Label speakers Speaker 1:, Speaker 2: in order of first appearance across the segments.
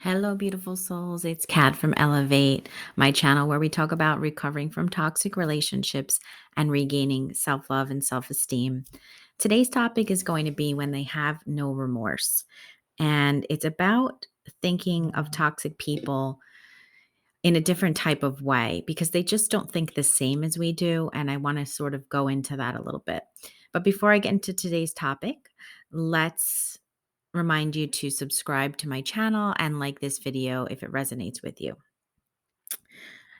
Speaker 1: Hello, beautiful souls. It's Kat from Elevate, my channel where we talk about recovering from toxic relationships and regaining self love and self esteem. Today's topic is going to be when they have no remorse. And it's about thinking of toxic people in a different type of way because they just don't think the same as we do. And I want to sort of go into that a little bit. But before I get into today's topic, let's remind you to subscribe to my channel and like this video if it resonates with you.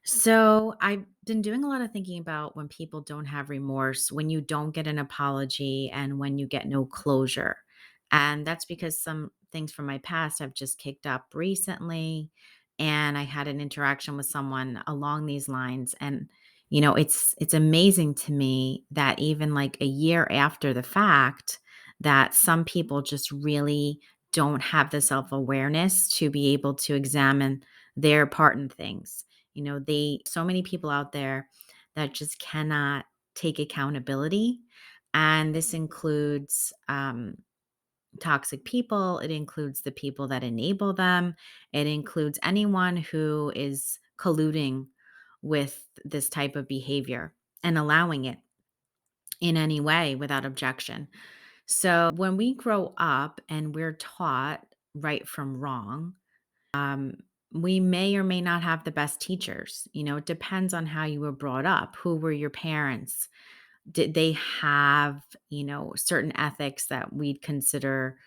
Speaker 1: So, I've been doing a lot of thinking about when people don't have remorse, when you don't get an apology, and when you get no closure. And that's because some things from my past have just kicked up recently. And I had an interaction with someone along these lines. And, it's amazing to me that even like a year after the fact, that some people just really don't have the self-awareness to be able to examine their part in things. So many people out there that just cannot take accountability. And this includes toxic people, it includes the people that enable them, it includes anyone who is colluding with this type of behavior and allowing it in any way without objection. So when we grow up and we're taught right from wrong, um, we may or may not have the best teachers. It depends on how you were brought up. Who were your parents? Did they have, certain ethics that we'd consider,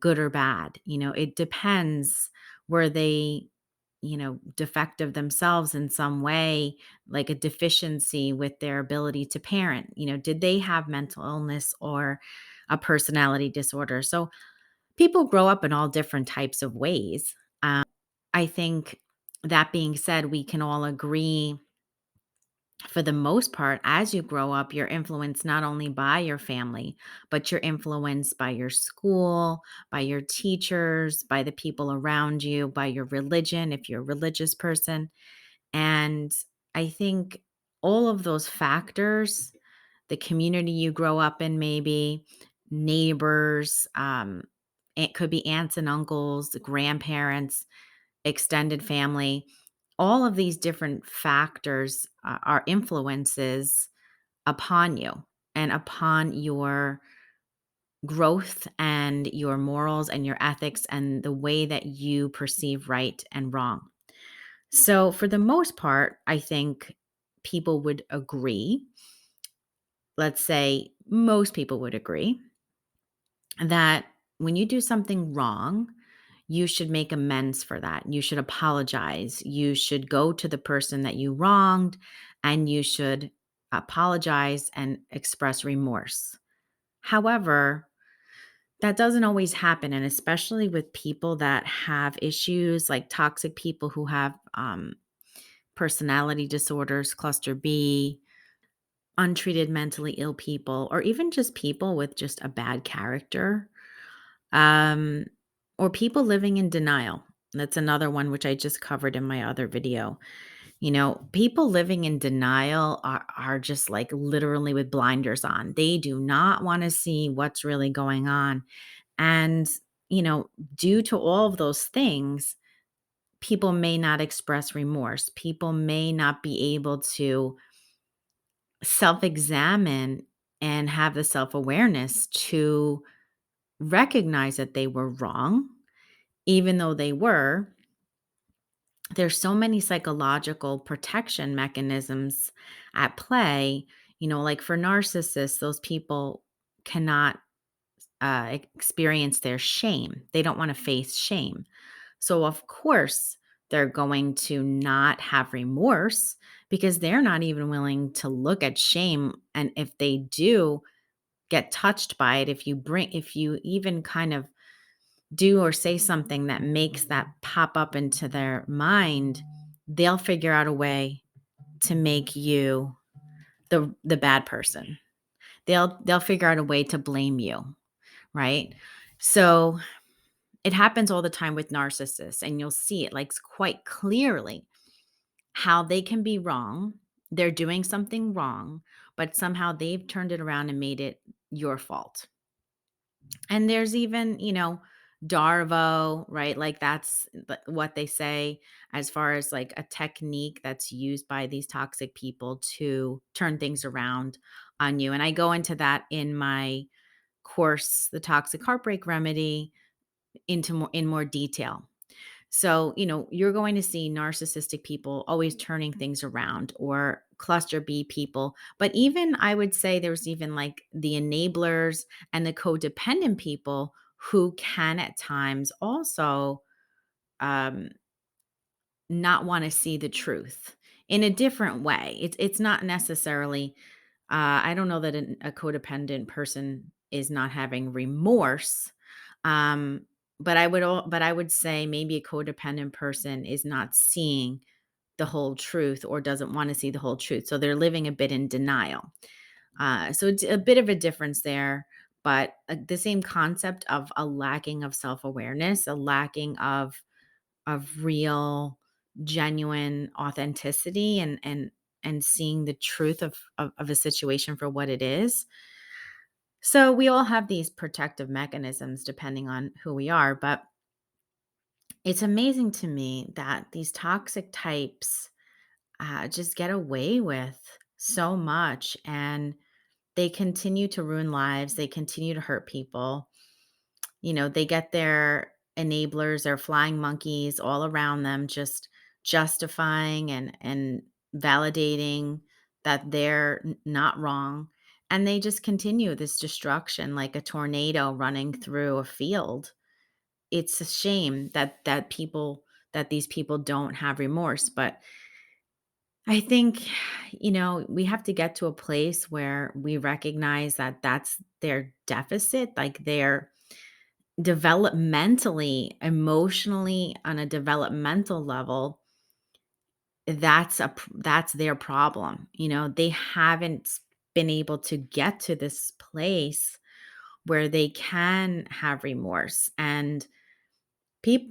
Speaker 1: good or bad? It depends. Were they, defective themselves in some way, like a deficiency with their ability to parent? Did they have mental illness or a personality disorder? So people grow up in all different types of ways. I think that being said, we can all agree for the most part, as you grow up, you're influenced not only by your family, but you're influenced by your school, by your teachers, by the people around you, by your religion, if you're a religious person. And I think all of those factors, the community you grow up in, maybe neighbors, it could be aunts and uncles, grandparents, extended family, all of these different factors are influences upon you and upon your growth and your morals and your ethics and the way that you perceive right and wrong. So, for the most part, I think people would agree. Let's say most people would agree that when you do something wrong, you should make amends for that. You should apologize. You should go to the person that you wronged and you should apologize and express remorse. However, that doesn't always happen. And especially with people that have issues like toxic people who have personality disorders, cluster B, untreated mentally ill people, or even just people with just a bad character, um, or people living in denial. That's another one which I just covered in my other video. People living in denial are just like literally with blinders on. They do not want to see what's really going on. And, due to all of those things, people may not express remorse. People may not be able to self examine and have the self awareness to recognize that they were wrong, even though they were. There's so many psychological protection mechanisms at play. Like for narcissists, those people cannot experience their shame. They don't want to face shame. So, of course, they're going to not have remorse because they're not even willing to look at shame. And if they do get touched by it, if you even kind of do or say something that makes that pop up into their mind, they'll figure out a way to make you the bad person. They'll figure out a way to blame you, right? So it happens all the time with narcissists, and you'll see it like quite clearly how they can be wrong. They're doing something wrong, but somehow they've turned it around and made it your fault. And there's even, Darvo, right? Like that's what they say as far as like a technique that's used by these toxic people to turn things around on you. And I go into that in my course, The Toxic Heartbreak Remedy, in more detail. So, you're going to see narcissistic people always turning things around, or cluster B people. But even I would say there's even like the enablers and the codependent people who can at times also um, not want to see the truth in a different way. It's not necessarily, I don't know that a codependent person is not having remorse. Um, but I would say maybe a codependent person is not seeing the whole truth or doesn't want to see the whole truth. So they're living a bit in denial. So it's a bit of a difference there, but the same concept of a lacking of self-awareness, a lacking of real, genuine authenticity, and seeing the truth of a situation for what it is. So we all have these protective mechanisms depending on who we are, but it's amazing to me that these toxic types just get away with so much, and they continue to ruin lives. They continue to hurt people. They get their enablers, their flying monkeys all around them, just justifying and validating that they're not wrong. And they just continue this destruction like a tornado running through a field. It's a shame that these people don't have remorse, but I think, we have to get to a place where we recognize that that's their deficit, like they're developmentally, emotionally, on a developmental level, that's their problem. They haven't been able to get to this place where they can have remorse. And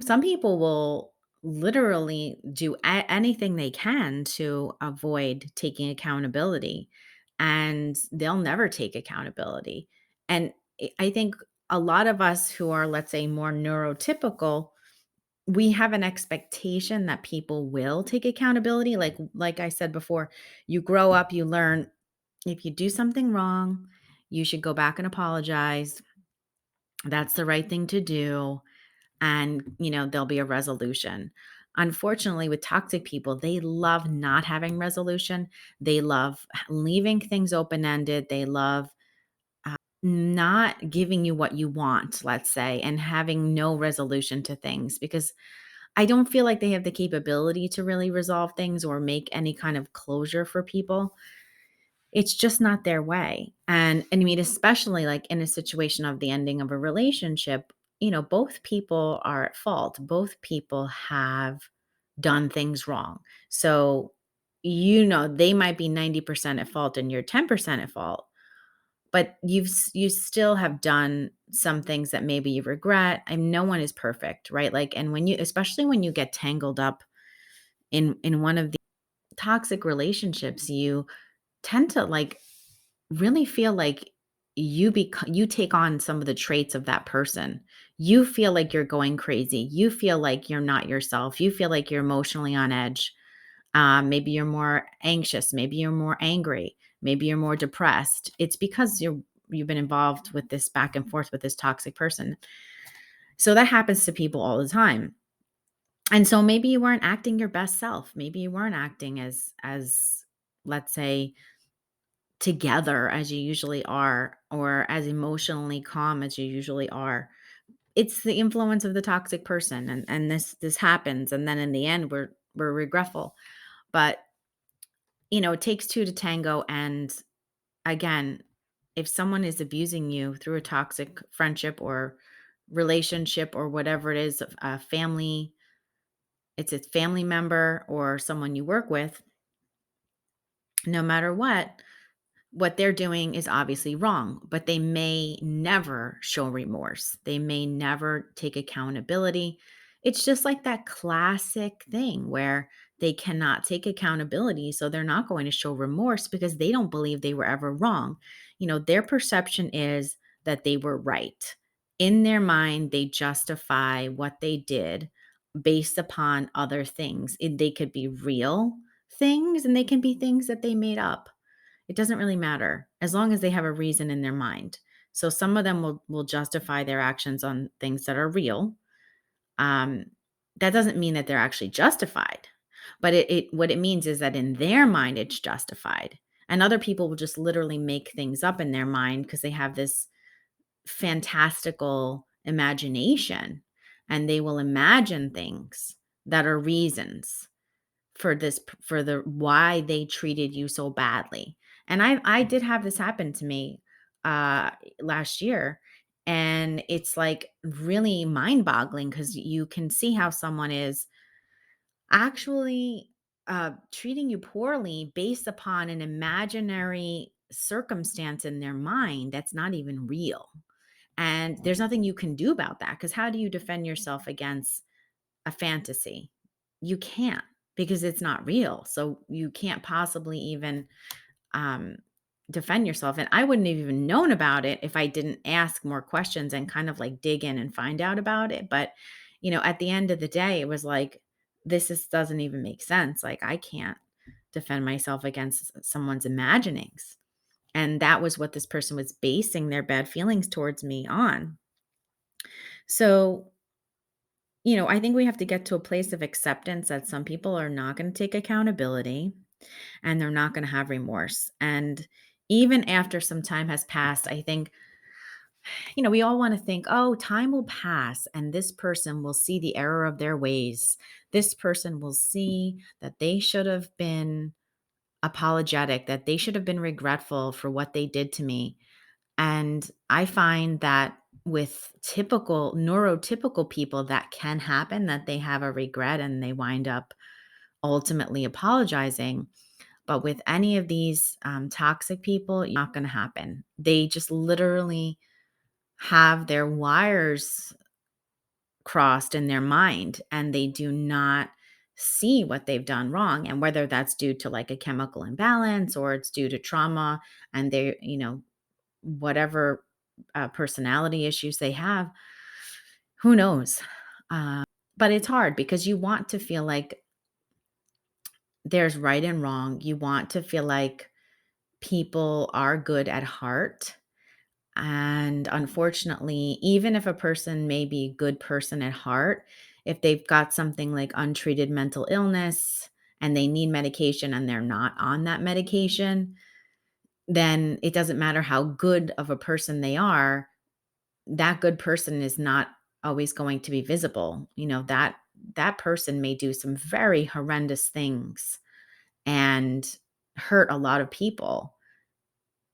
Speaker 1: some people will literally do anything they can to avoid taking accountability, and they'll never take accountability. And I think a lot of us who are, let's say, more neurotypical, we have an expectation that people will take accountability. Like I said before, you grow up, you learn if you do something wrong, you should go back and apologize. That's the right thing to do, and there'll be a resolution. Unfortunately, with toxic people, they love not having resolution. They love leaving things open ended. They love not giving you what you want, let's say, and having no resolution to things, because I don't feel like they have the capability to really resolve things or make any kind of closure for people. It's just not their way. And I mean, especially like in a situation of the ending of a relationship, both people are at fault. Both people have done things wrong. So, they might be 90% at fault and you're 10% at fault, but you still have done some things that maybe you regret. And no one is perfect, right? Like, and especially when you get tangled up in one of the toxic relationships, you tend to like really feel like you take on some of the traits of that person. You feel like you're going crazy. You feel like you're not yourself. You feel like you're emotionally on edge. Maybe you're more anxious. Maybe you're more angry. Maybe you're more depressed. It's because you've been involved with this back and forth with this toxic person. So that happens to people all the time. And so maybe you weren't acting your best self. Maybe you weren't acting as let's say together as you usually are, or as emotionally calm as you usually are. It's the influence of the toxic person, and this happens, and then in the end we're regretful. But it takes two to tango. And again, if someone is abusing you through a toxic friendship or relationship or whatever it is, a family, it's a family member or someone you work with, no matter what they're doing is obviously wrong, but they may never show remorse. They may never take accountability. It's just like that classic thing where they cannot take accountability. So they're not going to show remorse because they don't believe they were ever wrong. Their perception is that they were right. In their mind, they justify what they did based upon other things. They could be real things and they can be things that they made up. It doesn't really matter as long as they have a reason in their mind. So some of them will justify their actions on things that are real. Um, that doesn't mean that they're actually justified, but it what it means is that in their mind it's justified. And other people will just literally make things up in their mind because they have this fantastical imagination, and they will imagine things that are reasons for the why they treated you so badly. And I did have this happen to me last year, and it's like really mind-boggling cuz you can see how someone is actually treating you poorly based upon an imaginary circumstance in their mind that's not even real. And there's nothing you can do about that because how do you defend yourself against a fantasy? You can't because it's not real. So you can't possibly even um, defend yourself. And I wouldn't have even known about it if I didn't ask more questions and kind of like dig in and find out about it. But, at the end of the day, it was like, doesn't even make sense. Like, I can't defend myself against someone's imaginings. And that was what this person was basing their bad feelings towards me on. So, I think we have to get to a place of acceptance that some people are not going to take accountability and they're not going to have remorse. And even after some time has passed, I think, we all want to think, oh, time will pass and this person will see the error of their ways. This person will see that they should have been apologetic, that they should have been regretful for what they did to me. And I find that with typical neurotypical people, that can happen, that they have a regret and they wind up ultimately apologizing. But with any of these toxic people, not going to happen. They just literally have their wires crossed in their mind and they do not see what they've done wrong. And whether that's due to like a chemical imbalance or it's due to trauma and they, whatever personality issues they have, who knows? But it's hard because you want to feel like there's right and wrong. You want to feel like people are good at heart. And unfortunately, even if a person may be a good person at heart, if they've got something like untreated mental illness and they need medication and they're not on that medication, then it doesn't matter how good of a person they are, that good person is not always going to be visible. That person may do some very horrendous things and hurt a lot of people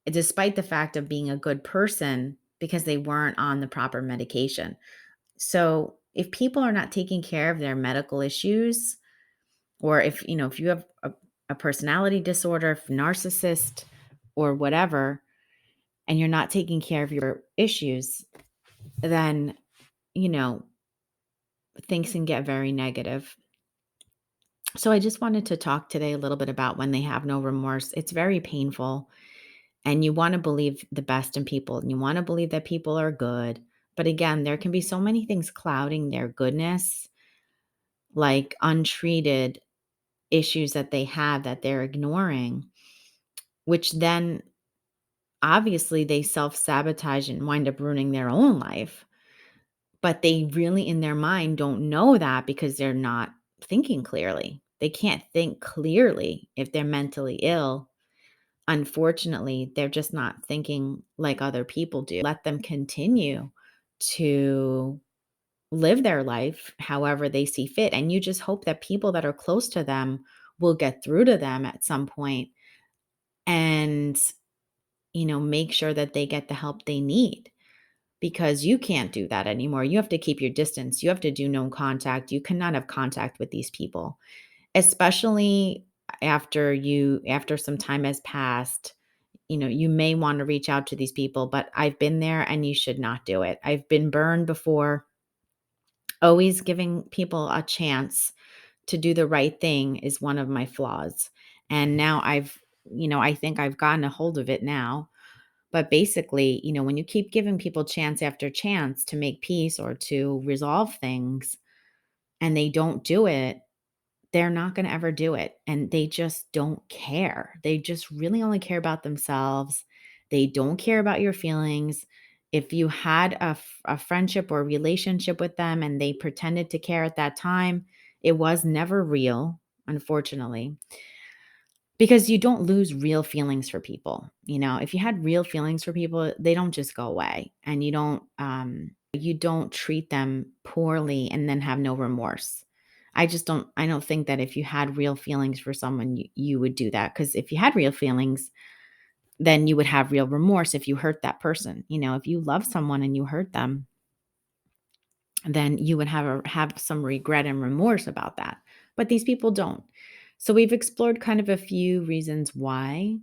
Speaker 1: despite the fact of being a good person because they weren't on the proper medication. So, if people are not taking care of their medical issues, or if you have a personality disorder, if narcissist or whatever, and you're not taking care of your issues, then, you know, things can get very negative. So, I just wanted to talk today a little bit about when they have no remorse. It's very painful. And you want to believe the best in people and you want to believe that people are good. But again, there can be so many things clouding their goodness, like untreated issues that they have that they're ignoring, which then obviously they self sabotage and wind up ruining their own life. But they really, in their mind, don't know that because they're not thinking clearly. They can't think clearly if they're mentally ill. Unfortunately, they're just not thinking like other people do. Let them continue to live their life however they see fit. And you just hope that people that are close to them will get through to them at some point and, make sure that they get the help they need because you can't do that anymore. You have to keep your distance. You have to do no contact. You cannot have contact with these people, especially after some time has passed. You may want to reach out to these people, but I've been there and you should not do it. I've been burned before. Always giving people a chance to do the right thing is one of my flaws. And now I think I've gotten a hold of it now. But basically, when you keep giving people chance after chance to make peace or to resolve things and they don't do it, they're not going to ever do it. And they just don't care. They just really only care about themselves. They don't care about your feelings. If you had a friendship or relationship with them and they pretended to care at that time, it was never real, unfortunately. Because you don't lose real feelings for people. If you had real feelings for people, they don't just go away, and you don't treat them poorly and then have no remorse. I don't think that if you had real feelings for someone, you would do that, because if you had real feelings, then you would have real remorse if you hurt that person. If you love someone and you hurt them, then you would have some regret and remorse about that. But these people don't. So we've explored kind of a few reasons why,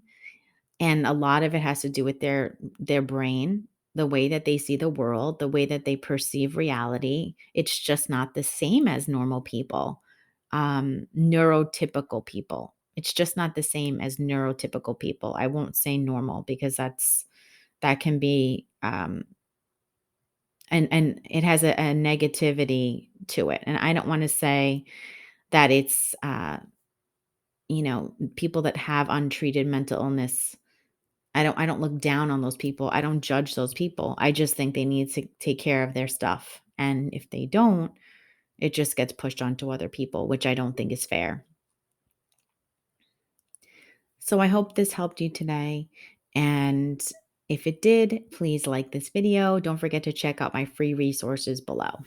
Speaker 1: and a lot of it has to do with their brain, the way that they see the world, the way that they perceive reality. It's just not the same as normal people, neurotypical people. It's just not the same as neurotypical people. I won't say normal, because that can be, and it has a negativity to it. And I don't want to say that it's people that have untreated mental illness. I don't look down on those people. I don't judge those people. I just think they need to take care of their stuff. And if they don't, it just gets pushed onto other people, which I don't think is fair. So I hope this helped you today. And if it did, please like this video. Don't forget to check out my free resources below.